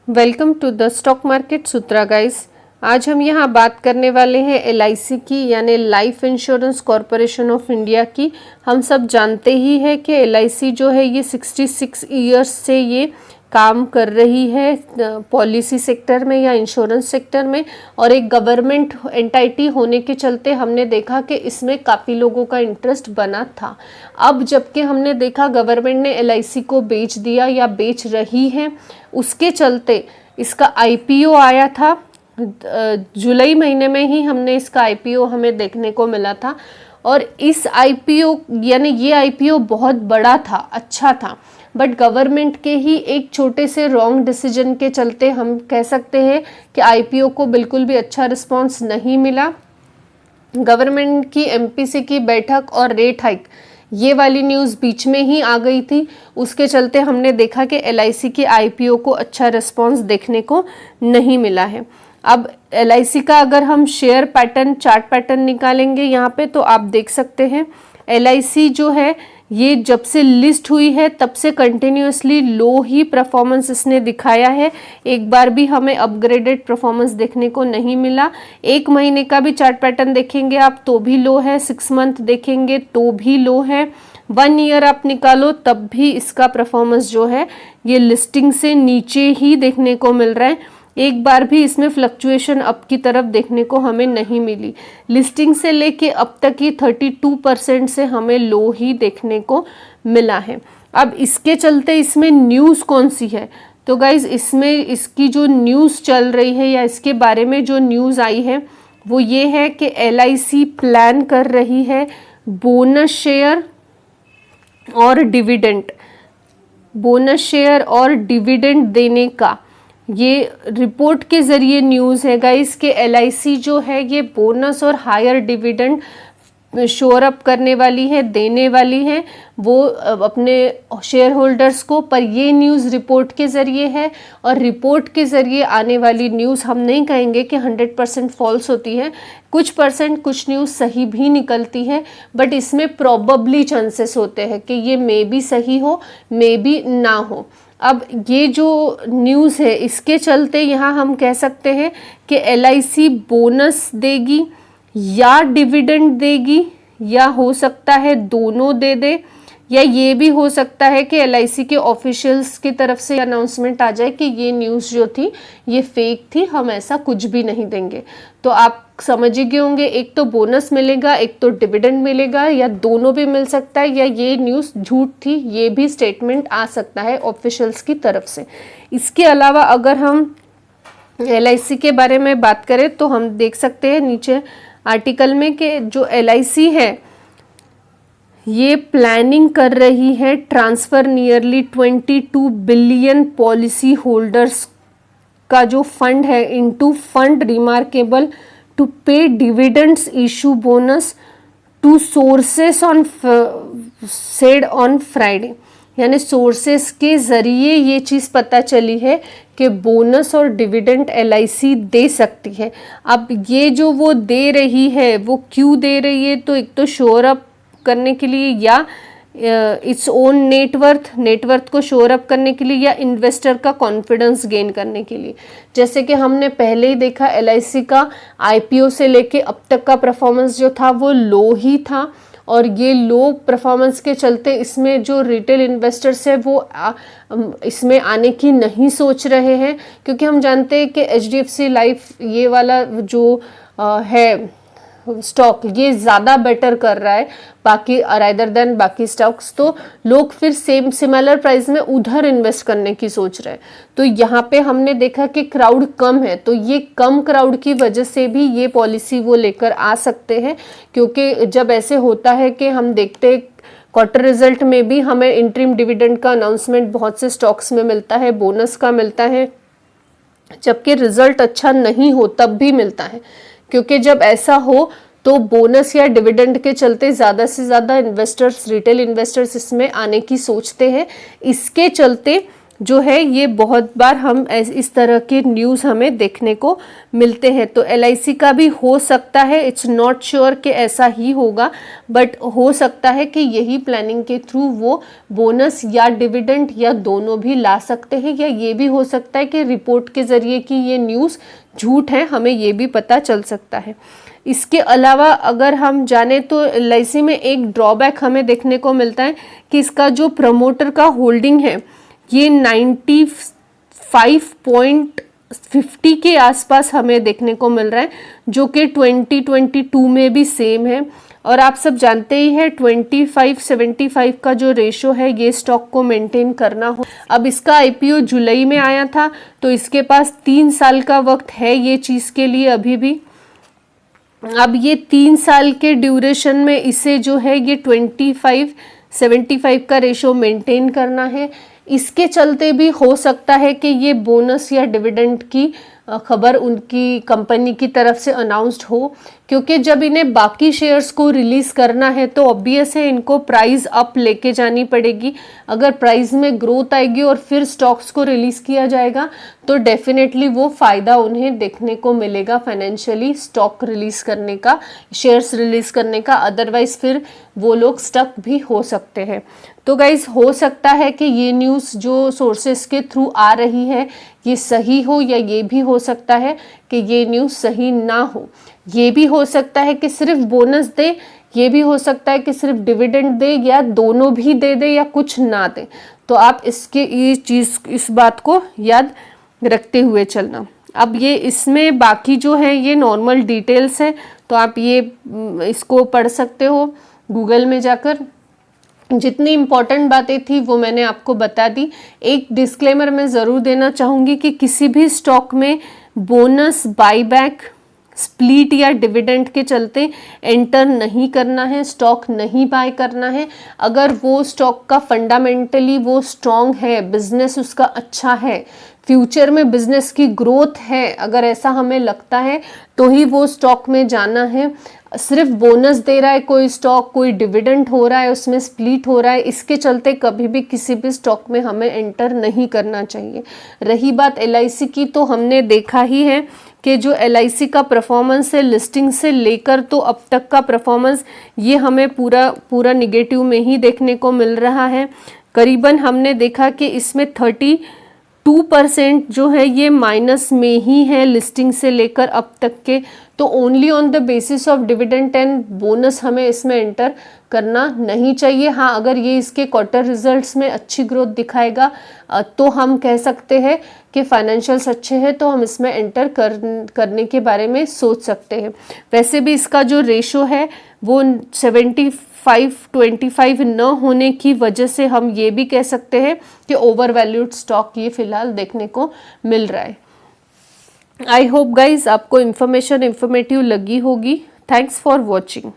Welcome to the stock market Sutra guys. आज हम यहाँ बात करने वाले हैं LIC की, यानी life insurance corporation of India की। हम सब जानते ही है कि LIC जो है ये 66 ईयर्स से ये काम कर रही है पॉलिसी सेक्टर में या इंश्योरेंस सेक्टर में, और एक गवर्नमेंट एंटाइटी होने के चलते हमने देखा कि इसमें काफ़ी लोगों का इंटरेस्ट बना था। अब जबकि हमने देखा गवर्नमेंट ने LIC को बेच दिया या बेच रही है, उसके चलते इसका IPO आया था। जुलाई महीने में ही हमने इसका IPO हमें देखने को मिला था, और इस IPO यानी ये IPO बहुत बड़ा था, अच्छा था, बट गवर्नमेंट के ही एक छोटे से रॉन्ग डिसीजन के चलते हम कह सकते हैं कि IPO को बिल्कुल भी अच्छा रिस्पांस नहीं मिला। गवर्नमेंट की MPC की बैठक और रेट हाइक, ये वाली न्यूज़ बीच में ही आ गई थी, उसके चलते हमने देखा कि LIC की IPO को अच्छा रिस्पांस देखने को नहीं मिला है। अब LIC का अगर हम शेयर पैटर्न, चार्ट पैटर्न निकालेंगे यहाँ पे, तो आप देख सकते हैं LIC जो है ये जब से लिस्ट हुई है तब से कंटिन्यूसली लो ही परफॉर्मेंस इसने दिखाया है। एक बार भी हमें अपग्रेडेड परफॉर्मेंस देखने को नहीं मिला। एक महीने का भी चार्ट पैटर्न देखेंगे आप तो भी लो है, 6 मंथ देखेंगे तो भी लो है, 1 ईयर आप निकालो तब भी इसका परफॉर्मेंस जो है ये लिस्टिंग से नीचे ही देखने को मिल रहा है। एक बार भी इसमें फ्लक्चुएशन अप की तरफ देखने को हमें नहीं मिली। लिस्टिंग से लेके अब तक ही 32% से हमें लो ही देखने को मिला है। अब इसके चलते इसमें न्यूज़ कौन सी है, तो गाइज इसमें इसकी जो न्यूज़ चल रही है या इसके बारे में जो न्यूज़ आई है वो ये है कि LIC प्लान कर रही है बोनस शेयर और डिविडेंड देने का। ये रिपोर्ट के ज़रिए न्यूज़ है गाइस कि LIC जो है ये बोनस और हायर डिविडेंड शोर अप करने वाली है, देने वाली है वो अपने शेयर होल्डर्स को। पर ये न्यूज़ रिपोर्ट के ज़रिए है, और रिपोर्ट के ज़रिए आने वाली न्यूज़ हम नहीं कहेंगे कि 100% फॉल्स होती है, कुछ न्यूज़ सही भी निकलती है, बट इसमें प्रॉबली चांसेस होते हैं कि ये मे बी सही हो, मे बी ना हो। अब ये जो न्यूज़ है इसके चलते यहाँ हम कह सकते हैं कि LIC बोनस देगी या डिविडेंड देगी, या हो सकता है दोनों दे दे, या ये भी हो सकता है कि LIC के ऑफिशियल्स की तरफ से अनाउंसमेंट आ जाए कि ये न्यूज़ जो थी ये फेक थी, हम ऐसा कुछ भी नहीं देंगे। तो आप समझ ही गए होंगे, एक तो बोनस मिलेगा, एक तो डिविडेंड मिलेगा, या दोनों भी मिल सकता है, या ये न्यूज़ झूठ थी, ये भी स्टेटमेंट आ सकता है ऑफिशियल्स की तरफ से। इसके अलावा अगर हम LIC के बारे में बात करें तो हम देख सकते हैं नीचे आर्टिकल में कि जो LIC है ये प्लानिंग कर रही है transfer nearly 22 billion policy holders का जो फंड है इनटू फंड रिमार्केबल टू पे dividends, issue bonus to sources on said on Friday. यानी सोर्सेस के ज़रिए ये चीज़ पता चली है कि बोनस और डिविडेंड LIC दे सकती है। अब ये जो वो दे रही है वो क्यों दे रही है, तो एक तो शोर अप करने के लिए, या इट्स ओन नेटवर्थ को शोर अप करने के लिए, या इन्वेस्टर का कॉन्फिडेंस गेन करने के लिए। जैसे कि हमने पहले ही देखा LIC का IPO से लेके अब तक का परफॉर्मेंस जो था वो लो ही था, और ये लो परफॉर्मेंस के चलते इसमें जो रिटेल इन्वेस्टर्स है वो इसमें आने की नहीं सोच रहे हैं, क्योंकि हम जानते हैं कि HDFC लाइफ ये वाला जो है स्टॉक ये ज़्यादा बेटर कर रहा है बाकी रादर देन बाकी स्टॉक्स, तो लोग फिर सिमिलर प्राइस में उधर इन्वेस्ट करने की सोच रहे हैं। तो यहाँ पे हमने देखा कि क्राउड कम है, तो ये कम क्राउड की वजह से भी ये पॉलिसी वो लेकर आ सकते हैं, क्योंकि जब ऐसे होता है कि हम देखते क्वार्टर रिजल्ट में भी हमें इंटरिम डिविडेंड का अनाउंसमेंट बहुत से स्टॉक्स में मिलता है, बोनस का मिलता है, जबकि रिजल्ट अच्छा नहीं हो तब भी मिलता है, क्योंकि जब ऐसा हो तो बोनस या डिविडेंड के चलते ज़्यादा से ज़्यादा इन्वेस्टर्स, रिटेल इन्वेस्टर्स इसमें आने की सोचते हैं। इसके चलते जो है ये बहुत बार हम इस तरह के न्यूज़ हमें देखने को मिलते हैं। तो LIC का भी हो सकता है, इट्स नॉट श्योर कि ऐसा ही होगा, बट हो सकता है कि यही प्लानिंग के थ्रू वो बोनस या डिविडेंड या दोनों भी ला सकते हैं, या ये भी हो सकता है कि रिपोर्ट के ज़रिए कि ये न्यूज़ झूठ है, हमें ये भी पता चल सकता है। इसके अलावा अगर हम जाने तो LIC में एक ड्रॉबैक हमें देखने को मिलता है कि इसका जो प्रमोटर का होल्डिंग है ये 95.50 के आसपास हमें देखने को मिल रहा है, जो कि 2022 में भी सेम है। और आप सब जानते ही हैं 25-75 का जो रेशो है ये स्टॉक को मेंटेन करना हो। अब इसका IPO जुलाई में आया था, तो इसके पास 3 साल का वक्त है ये चीज़ के लिए अभी भी। अब ये 3 साल के ड्यूरेशन में इसे जो है ये 25-75 का रेशो मेंटेन करना है। इसके चलते भी हो सकता है कि ये बोनस या डिविडेंड की खबर उनकी कंपनी की तरफ से अनाउंस्ड हो, क्योंकि जब इन्हें बाकी शेयर्स को रिलीज़ करना है तो ऑब्वियस है इनको प्राइस अप लेके जानी पड़ेगी। अगर प्राइस में ग्रोथ आएगी और फिर स्टॉक्स को रिलीज़ किया जाएगा तो डेफिनेटली वो फ़ायदा उन्हें देखने को मिलेगा फाइनेंशियली स्टॉक रिलीज़ करने का, शेयर्स रिलीज़ करने का। अदरवाइज़ फिर वो लोग स्टक भी हो सकते हैं। तो गाइज़ हो सकता है कि ये न्यूज़ जो सोर्सेस के थ्रू आ रही है ये सही हो, या ये भी हो सकता है कि ये न्यूज़ सही ना हो। ये भी हो सकता है कि सिर्फ बोनस दे, ये भी हो सकता है कि सिर्फ डिविडेंड दे, या दोनों भी दे दे या कुछ ना दे। तो आप इस बात को याद रखते हुए चलना। अब ये इसमें बाकी जो है ये नॉर्मल डिटेल्स है, तो आप ये इसको पढ़ सकते हो गूगल में जाकर। जितनी इम्पॉर्टेंट बातें थी वो मैंने आपको बता दी। एक डिस्क्लेमर मैं ज़रूर देना चाहूँगी कि किसी भी स्टॉक में बोनस, बाईबैक, स्प्लिट या डिविडेंड के चलते एंटर नहीं करना है, स्टॉक नहीं बाय करना है। अगर वो स्टॉक का फंडामेंटली वो स्ट्रॉन्ग है, बिजनेस उसका अच्छा है, फ्यूचर में बिजनेस की ग्रोथ है, अगर ऐसा हमें लगता है तो ही वो स्टॉक में जाना है। सिर्फ बोनस दे रहा है कोई स्टॉक, कोई डिविडेंड हो रहा है, उसमें स्प्लिट हो रहा है, इसके चलते कभी भी किसी भी स्टॉक में हमें एंटर नहीं करना चाहिए। रही बात LIC की, तो हमने देखा ही है कि जो LIC का परफॉर्मेंस है लिस्टिंग से लेकर तो अब तक का परफॉर्मेंस ये हमें पूरा निगेटिव में ही देखने को मिल रहा है। करीबन हमने देखा कि इसमें 32% जो है ये माइनस में ही है लिस्टिंग से लेकर अब तक के। तो only on the basis of dividend and bonus हमें इसमें एंटर करना नहीं चाहिए। हाँ, अगर ये इसके क्वार्टर रिजल्ट्स में अच्छी ग्रोथ दिखाएगा तो हम कह सकते हैं कि फाइनेंशियल्स अच्छे हैं, तो हम इसमें एंटर करने के बारे में सोच सकते हैं। वैसे भी इसका जो रेशो है वो 75-25 न होने की वजह से हम ये भी कह सकते हैं कि ओवर वैल्यूड स्टॉक ये फिलहाल देखने को मिल रहा है। आई होप गाइज आपको इन्फॉर्मेटिव लगी होगी। Thanks for watching.